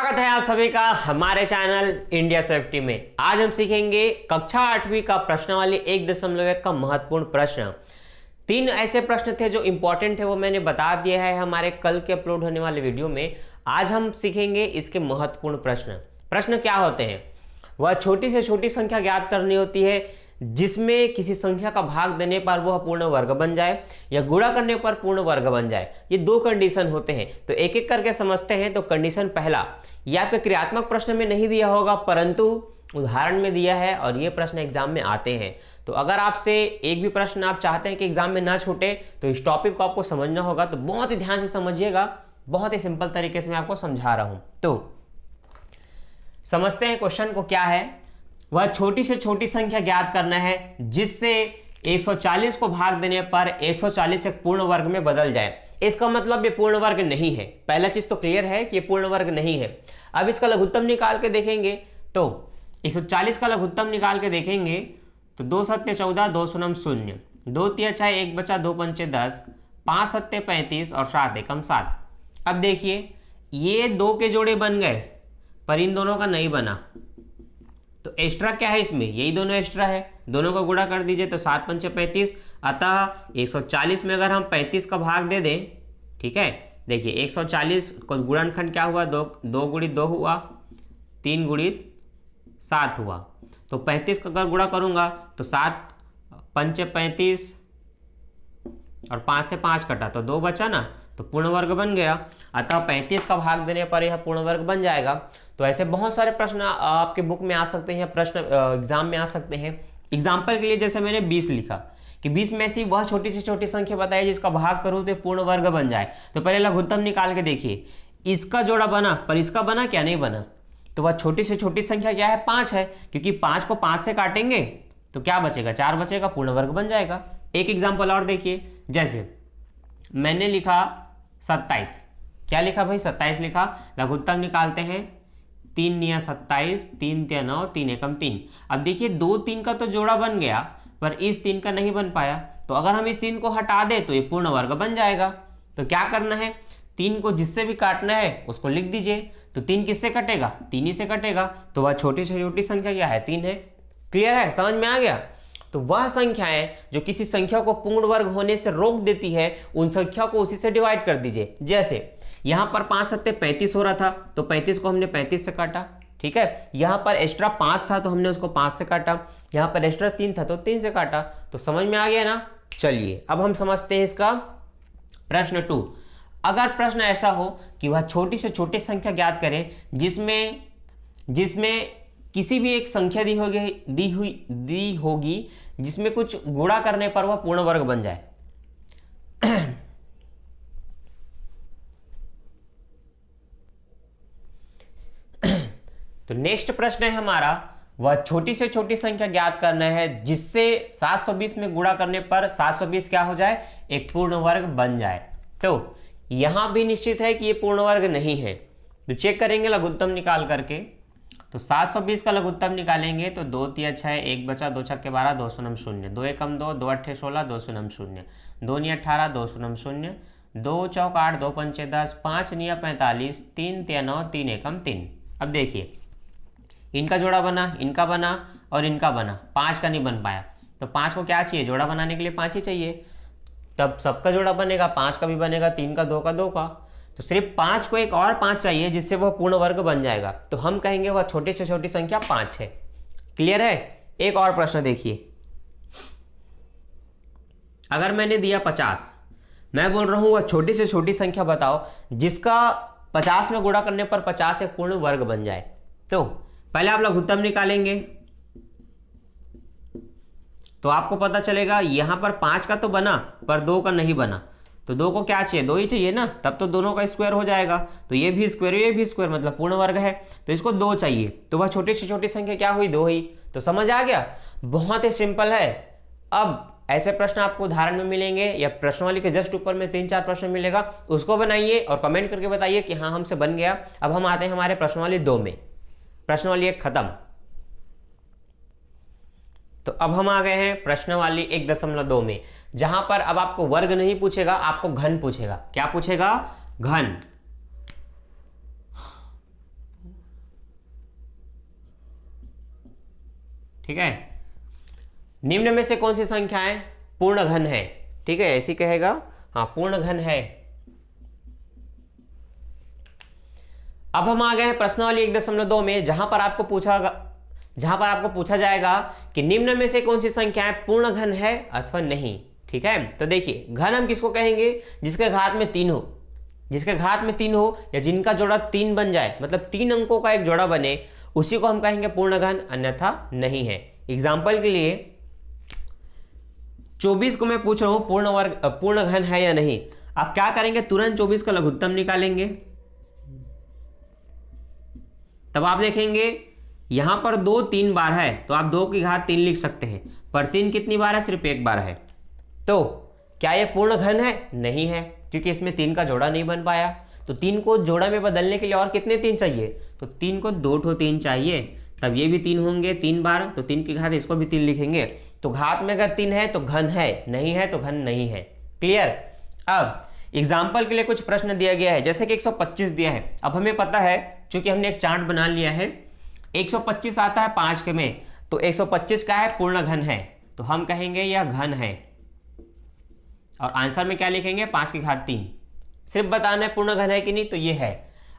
स्वागत है आप सभी का हमारे चैनल इंडिया सेफ्टी में। आज हम सीखेंगे कक्षा 8वीं का प्रश्नावली 1.1 का महत्वपूर्ण प्रश्न। 3 ऐसे प्रश्न थे जो इंपॉर्टेंट थे, वो मैंने बता दिया है हमारे कल के अपलोड होने वाले वीडियो में। आज हम सीखेंगे इसके महत्वपूर्ण प्रश्न। प्रश्न क्या होते हैं? वह छोटी से छोटी संख्या ज्ञात करनी होती है जिसमें किसी संख्या का भाग देने पर वह पूर्ण वर्ग बन जाए या गुणा करने पर पूर्ण वर्ग बन जाए। ये 2 कंडीशन होते हैं, तो एक एक करके समझते हैं। तो कंडीशन पहला, या फिर क्रियात्मक प्रश्न में नहीं दिया होगा परंतु उदाहरण में दिया है और ये प्रश्न एग्जाम में आते हैं। तो अगर आपसे एक भी प्रश्न आप चाहते हैं कि एग्जाम में ना छूटे तो इस टॉपिक को आपको समझना होगा। तो बहुत ही ध्यान से समझिएगा, बहुत ही सिंपल तरीके से मैं आपको समझा रहा हूं। तो समझते हैं क्वेश्चन को क्या है। वह छोटी से छोटी संख्या ज्ञात करना है जिससे 140 को भाग देने पर 140 एक पूर्ण वर्ग में बदल जाए। इसका मतलब ये पूर्ण वर्ग नहीं है। पहला चीज तो क्लियर है कि ये पूर्ण वर्ग नहीं है। अब इसका लघुत्तम निकाल के देखेंगे तो 140 का लघुत्तम निकाल के देखेंगे तो 2 सत्ते 14, 2 शून्य 0, 2 तिया 6, 1 बचा 2 पंचे 10, 5 सत्ते 35 और 7 एकम 7। अब देखिए ये 2 के जोड़े बन गए पर इन दोनों का नहीं बना, तो एक्स्ट्रा क्या है इसमें? यही दोनों एक्स्ट्रा है, दोनों को गुणा कर दीजिए तो 7 पंचे 35। अतः 140 में अगर हम 35 का भाग दे दें, ठीक है, देखिए 140 को गुणनखंड क्या हुआ, 2 गुणित 2 हुआ, 3 गुणित 7 हुआ। तो 35 का अगर गुणा करूंगा तो 7 पंचे 35 और 5 से 5 कटा तो 2 बचा ना, तो पूर्ण वर्ग बन गया। अतः 35 का भाग देने पर यह पूर्ण वर्ग बन जाएगा। तो ऐसे बहुत सारे प्रश्न आपके बुक में आ सकते हैं, प्रश्न एग्जाम में आ सकते हैं। एग्जाम्पल के लिए जैसे मैंने 20 लिखा कि 20 में से वह छोटी से छोटी संख्या बताइए जिसका भाग करूं तो पूर्ण वर्ग बन जाए। तो पहले लघुत्तम निकाल के देखिए, इसका जोड़ा बना पर इसका बना क्या? नहीं बना। तो वह छोटी से छोटी संख्या क्या है? 5 है, क्योंकि 5 को 5 से काटेंगे तो क्या बचेगा? 4 बचेगा, पूर्ण वर्ग बन जाएगा। एक एग्जाम्पल और देखिए, जैसे मैंने लिखा 27। क्या लिखा भाई? 27 लिखा। लघुत्तम निकालते हैं, 3 निया 27, 3 तिया 9, 3 एकम 3। अब देखिए 2 3 का तो जोड़ा बन गया पर इस 3 का नहीं बन पाया। तो अगर हम इस 3 को हटा दें तो ये पूर्ण वर्ग बन जाएगा। तो क्या करना है? 3 को जिससे भी काटना है उसको लिख दीजिए। तो 3 किससे कटेगा? 3 ही से कटेगा। तो वह छोटी से छोटी संख्या क्या है? 3 है। क्लियर है? समझ में आ गया? तो वह संख्याएं जो किसी संख्या को पूर्ण वर्ग होने से रोक देती है उन संख्या को उसी से डिवाइड कर दीजिए। जैसे यहां पर 5 सत्ते 35 हो रहा था तो 35 को हमने 35 से काटा, ठीक है। यहां पर एक्स्ट्रा 5 था तो हमने उसको 5 से काटा, यहां पर एक्स्ट्रा 3 था तो 3 से काटा। तो समझ में आ गया ना? चलिए अब हम समझते हैं इसका प्रश्न 2। अगर प्रश्न ऐसा हो कि वह छोटी से छोटी संख्या ज्ञात करें जिसमें किसी भी एक संख्या दी होगी जिसमें कुछ गुणा करने पर वह पूर्ण वर्ग बन जाए। तो नेक्स्ट प्रश्न है हमारा, वह छोटी से छोटी संख्या ज्ञात करना है जिससे 720 में गुणा करने पर 720 क्या हो जाए? एक पूर्ण वर्ग बन जाए। तो यहां भी निश्चित है कि ये पूर्ण वर्ग नहीं है। तो चेक करेंगे लघुत्तम निकाल करके। तो 720 का लघुत्तम निकालेंगे तो 2 तिया 6, 1 बचा 2 छक्के 12, 2 शून्य 0, 2 एकम 2, 2 अट्ठे 16, 2 शून्य 0, 2 निया 18, 2 शून्य 0, 2 चौक 8, 2 पंचे 10, 5 निया 45, 3 तिया 9, 3 एकम 3। अब देखिए इनका जोड़ा बना, इनका बना और इनका बना, 5 का नहीं बन पाया। तो 5 को क्या चाहिए? जोड़ा बनाने के लिए 5 ही चाहिए, तब सबका जोड़ा बनेगा, 5 का भी बनेगा, 3 का, 2 का, 2 का। तो सिर्फ 5 को एक और 5 चाहिए जिससे वह पूर्ण वर्ग बन जाएगा। तो हम कहेंगे वह छोटी से छोटी संख्या 5 है। क्लियर है? एक और प्रश्न देखिए, अगर मैंने दिया 50, मैं बोल रहा हूं वह छोटी से छोटी संख्या बताओ जिसका 50 में गुणा करने पर 50 एक पूर्ण वर्ग बन जाए। तो पहले आप लघुत्तम निकालेंगे तो आपको पता चलेगा यहां पर 5 का तो बना पर 2 का नहीं बना। तो 2 को क्या चाहिए? 2 ही चाहिए ना, तब तो दोनों का स्क्वायर हो जाएगा। तो ये भी स्क्वायर मतलब पूर्ण वर्ग है, तो इसको 2 चाहिए। तो वह छोटी से छोटी संख्या क्या हुई? 2 ही। तो समझ आ गया? बहुत ही सिंपल है। अब ऐसे प्रश्न आपको उदाहरण में मिलेंगे या प्रश्नावली के जस्ट ऊपर में 3-4 प्रश्न मिलेगा, उसको बनाइए और कमेंट करके बताइए कि हाँ हमसे बन गया। अब हम आते हैं हमारे प्रश्नावली 2 में। प्रश्नावली 1 खत्म। तो अब हम आ गए हैं प्रश्नावली 1.2 में, जहां पर अब आपको वर्ग नहीं पूछेगा, आपको घन पूछेगा। क्या पूछेगा? घन। ठीक है। निम्न में से कौन सी संख्याएं पूर्ण घन है, ठीक है, ऐसी कहेगा, हाँ पूर्ण घन है। अब हम आ गए हैं प्रश्नावली 1.2 में, जहां पर आपको पूछा जाएगा कि निम्न में से कौन सी संख्याएं पूर्ण घन है अथवा नहीं, ठीक है। तो देखिए घन हम किसको कहेंगे, जिसके घात में 3 हो, जिसके घात में 3 हो या जिनका जोड़ा 3 बन जाए, मतलब 3 अंकों का एक जोड़ा बने, उसी को हम कहेंगे पूर्ण घन, अन्यथा नहीं है। एग्जाम्पल के लिए 24 को मैं पूछ रहा हूं पूर्ण घन है या नहीं। आप क्या करेंगे, तुरंत 24 का लघुत्तम निकालेंगे, तब आप देखेंगे यहां पर 2 3 बार है, तो आप 2 की घात 3 लिख सकते हैं, पर 3 कितनी बार है, सिर्फ 1 बार है। तो क्या यह पूर्ण घन है, नहीं है, क्योंकि इसमें 3 का जोड़ा नहीं बन पाया। तो 3 को जोड़ा में बदलने के लिए और कितने 3 चाहिए, तो 3 को 2 ठो 3 चाहिए, तब ये भी 3 होंगे 3 बार, तो 3 की घात इसको भी 3 लिखेंगे। तो घात में अगर 3 है तो घन है, नहीं है तो घन नहीं है। क्लियर। अब एग्जाम्पल के लिए कुछ प्रश्न दिया गया है, जैसे कि 125 दिया है। अब हमें पता है, चूंकि हमने एक चार्ट बना लिया है, 125 आता है 5 के में, तो 125 का है पूर्ण घन है, तो हम कहेंगे यह घन है। और आंसर में क्या लिखेंगे, 5 की घात 3। सिर्फ बताना है पूर्ण घन है कि नहीं, तो ये है।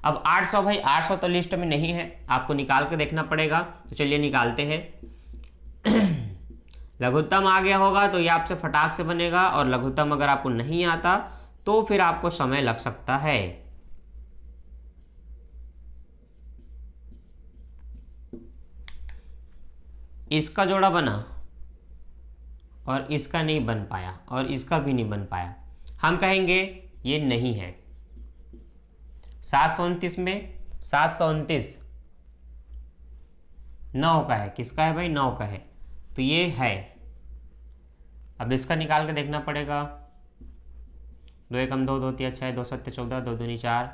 अब 800 भाई, 800 तो लिस्ट में नहीं है, आपको निकाल के देखना पड़ेगा, तो चलिए निकालते हैं। लघुत्तम आ गया होगा तो ये आपसे फटाक से बनेगा, और लघुत्तम अगर आपको नहीं आता तो फिर आपको समय लग सकता है। इसका जोड़ा बना और इसका नहीं बन पाया, और इसका भी नहीं बन पाया, हम कहेंगे ये नहीं है। 729 में 729 9 का है, किसका है भाई, 9 का है, तो ये है। अब इसका निकाल के देखना पड़ेगा। 2 एकम 2, 2 तिया 6, 2 सत्ते 14, 2 दूनी 4,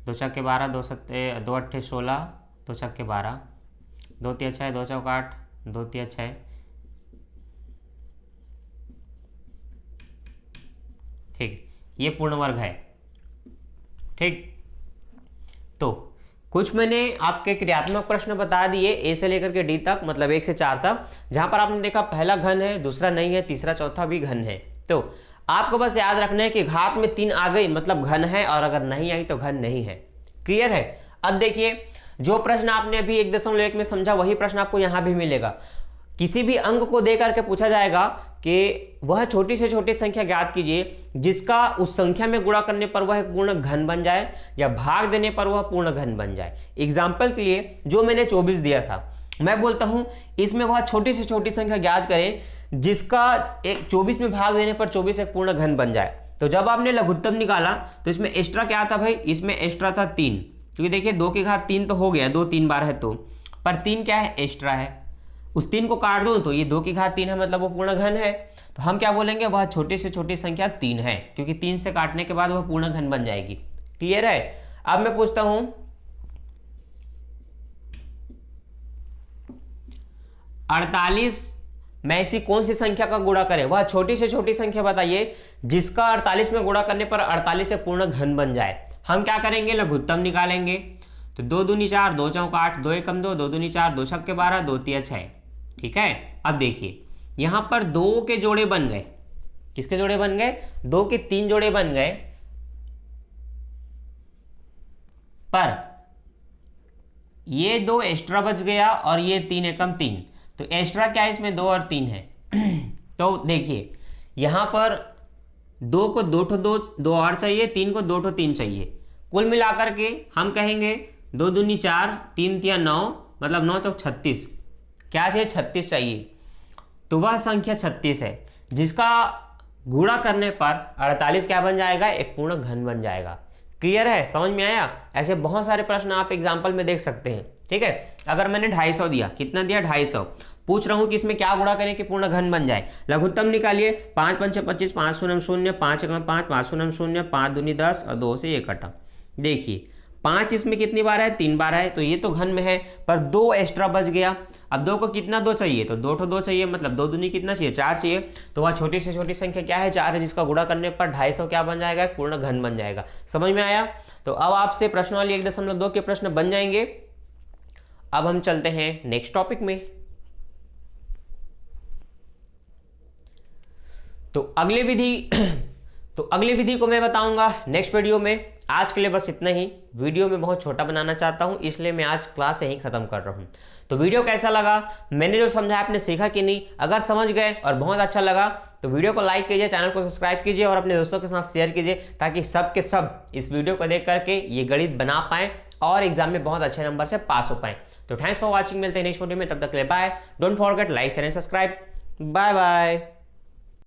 2 छक्के 12, 2 अट्ठे 16, 2 छक्के 12, 2 तिया 6, 2 चौक 8, 2 तिया 6, ठीक, ये पूर्ण वर्ग है। ठीक, तो कुछ मैंने आपके क्रियात्मक प्रश्न बता दिए ए से लेकर के डी तक, मतलब 1 से 4 तक, जहां पर आपने देखा पहला घन है, दूसरा नहीं है, तीसरा चौथा भी घन है। तो आपको बस याद रखना है कि घात में 3 आ गई मतलब घन है, और अगर नहीं आई तो घन नहीं है। क्लियर है। अब देखिए, जो प्रश्न आपने अभी 1.1 में समझा, वही प्रश्न आपको यहां भी मिलेगा। किसी भी अंक को दे करके पूछा जाएगा कि वह छोटी से छोटी संख्या ज्ञात कीजिए जिसका उस संख्या में गुणा करने पर वह पूर्ण घन बन जाए, या भाग देने पर वह पूर्ण घन बन जाए। एग्जाम्पल के लिए जो मैंने 24 दिया था, मैं बोलता हूं इसमें वह छोटी से छोटी संख्या ज्ञात करें जिसका 24 में भाग देने पर 24 एक पूर्ण घन बन जाए। तो जब आपने लघुत्तम निकाला तो इसमें एक्स्ट्रा क्या था भाई, इसमें एक्स्ट्रा था 3, क्योंकि देखिए 2 की घात 3 तो हो गया, 2 3 बार है तो, पर 3 क्या है, एक्स्ट्रा है। उस 3 को काट दो तो ये 2 की घात 3 है, मतलब वो पूर्ण घन है। तो हम क्या बोलेंगे, वह छोटी से छोटी संख्या 3 है, क्योंकि 3 से काटने के बाद वह पूर्ण घन बन जाएगी। क्लियर है। अब मैं पूछता हूं 48 में ऐसी कौन सी संख्या का गुणा करें, वह छोटी से छोटी संख्या बताइए जिसका 48 में गुणा करने पर 48 से पूर्ण घन बन जाए। हम क्या करेंगे, लघुत्तम निकालेंगे। तो 2 दूनी 4, 2 चौक 8, 2 एकम 2, 2 दूनी 4, 2 छक्के 12, 2 तिया 6। ठीक है। अब देखिए यहां पर 2 के जोड़े बन गए, किसके जोड़े बन गए, 2 के 3 जोड़े बन गए, पर ये 2 एक्स्ट्रा बच गया और ये 3 एकम 3, तो एक्स्ट्रा क्या है इसमें, 2 और 3 है। तो देखिए यहां पर 2 को 2 ठो 2 और चाहिए, 3 को 2 ठो 3 चाहिए, कुल मिलाकर के हम कहेंगे 2 दूनी 4, 3 तिया 9, मतलब 9 तो 36, क्या चाहिए, 36 चाहिए। तो वह संख्या 36 है जिसका गुणा करने पर 48 क्या बन जाएगा, एक पूर्ण घन बन जाएगा। क्लियर है, समझ में आया। ऐसे बहुत सारे प्रश्न आप एग्जाम्पल में देख सकते हैं। ठीक है। अगर मैंने 250 दिया, कितना दिया, 250, पूछ रहा हूं कि इसमें क्या गुणा करें कि पूर्ण घन बन जाए। लघुत्तम निकालिए, 5 पंचे 25, 5 शून्य 0, 5 एकम 5, 5 शून्य 0, 5 दूनी 10 और 2 से 1 कटा। देखिए 5 इसमें कितनी बार है, 3 बार है, तो ये तो घन में है, पर 2 एक्स्ट्रा बच गया। अब 2 को कितना 2 चाहिए, तो 2 ठो 2 चाहिए, मतलब 2 दूनी कितना चाहिए, 4 चाहिए। तो वह छोटी से छोटी संख्या क्या है, 4 है, जिसका गुणा करने पर 250 क्या बन जाएगा, पूर्ण घन बन जाएगा। समझ में आया। तो अब आपसे प्रश्नावली 1.2 के प्रश्न बन जाएंगे। अब हम चलते हैं नेक्स्ट टॉपिक में। तो अगली विधि को मैं बताऊंगा नेक्स्ट वीडियो में। आज के लिए बस इतना ही। वीडियो में बहुत छोटा बनाना चाहता हूं, इसलिए मैं आज क्लास यहीं खत्म कर रहा हूं। तो वीडियो कैसा लगा, मैंने जो समझा आपने सीखा कि नहीं? अगर समझ गए और बहुत अच्छा लगा तो वीडियो को लाइक कीजिए, चैनल को सब्सक्राइब कीजिए और अपने दोस्तों के साथ शेयर कीजिए, ताकि सब के सब इस वीडियो को देख करके ये गणित बना पाएं और एग्जाम में बहुत अच्छे नंबर से पास हो पाएं। तो थैंक्स फॉर वॉचिंग, मिलते हैं नेक्स्ट वीडियो में, तब तक के लिए bye. Don't forget like share and subscribe. Bye bye.